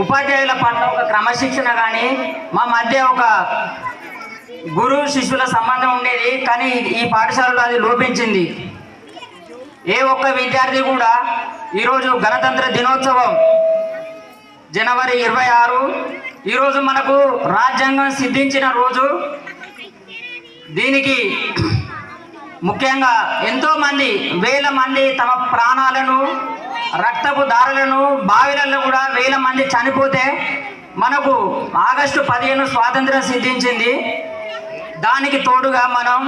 ఉపాధ్యాయుల పట్ల ఒక క్రమశిక్షణ కానీ మా మధ్య ఒక గురు శిష్యుల సంబంధం ఉండేది. కానీ ఈ పాఠశాలలో అది లోపించింది. ఏ ఒక్క విద్యార్థి కూడా ఈరోజు గణతంత్ర దినోత్సవం జనవరి 26 ఈరోజు మనకు రాజ్యాంగం సిద్ధించిన రోజు. దీనికి ముఖ్యంగా ఎంతోమంది వేల మంది తమ ప్రాణాలను రక్తపు దారులను బావిలలో కూడా వేల మంది చనిపోతే మనకు ఆగస్టు 15 స్వాతంత్రం సిద్ధించింది. దానికి తోడుగా మనం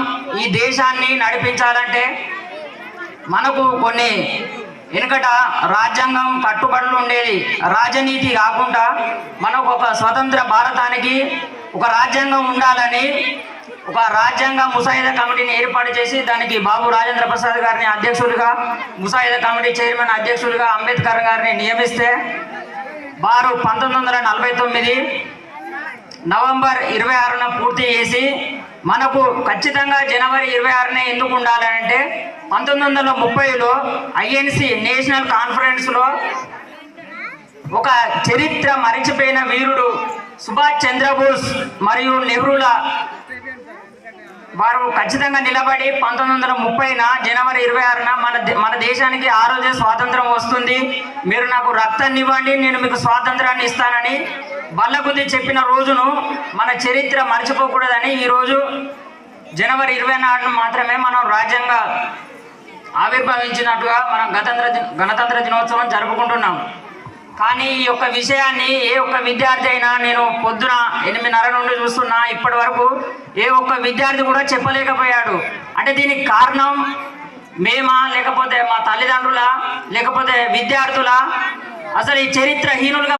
ఈ దేశాన్ని నడిపించాలంటే మనకు కొన్ని వెనుకట రాజ్యాంగం కట్టుబడులు ఉండేది. రాజనీతి కాకుండా మనకు ఒక స్వతంత్ర భారతానికి ఒక రాజ్యాంగం ఉండాలని ఒక రాజ్యాంగ ముసాయిదా కమిటీని ఏర్పాటు చేసి దానికి బాబు రాజేంద్ర ప్రసాద్ గారిని అధ్యక్షులుగా, ముసాయిదా కమిటీ చైర్మన్ అధ్యక్షులుగా అంబేద్కర్ గారిని నియమిస్తే వారు 1949 నవంబర్ 26న పూర్తి చేసి మనకు ఖచ్చితంగా జనవరి 26నే ఎందుకు ఉండాలంటే 1930లో ఐఎన్సి నేషనల్ కాన్ఫరెన్స్లో ఒక చరిత్ర మరిచిపోయిన వీరుడు సుభాష్ చంద్రబోస్ మరియు నెహ్రూల వారు ఖచ్చితంగా నిలబడి 1930న జనవరి 26న మన దేశానికి ఆ రోజే స్వాతంత్రం వస్తుంది, మీరు నాకు రక్తాన్ని ఇవ్వండి నేను మీకు స్వాతంత్రాన్ని ఇస్తానని బల్లగుద్ది చెప్పిన రోజును మన చరిత్ర మర్చిపోకూడదని ఈరోజు జనవరి 24 మాత్రమే మనం రాజ్యాంగ ఆవిర్భవించినట్టుగా మనం గణతంత్ర దినోత్సవం జరుపుకుంటున్నాం. కానీ ఈ యొక్క విషయాన్ని ఏ ఒక్క విద్యార్థి అయినా, నేను పొద్దున 8:30 నుండి చూస్తున్నా ఇప్పటి వరకు ఏ ఒక్క విద్యార్థి కూడా చెప్పలేకపోయాడు. అంటే దీనికి కారణం మేమా, లేకపోతే మా తల్లిదండ్రుల, లేకపోతే విద్యార్థుల, అసలు ఈ చరిత్రహీనులుగా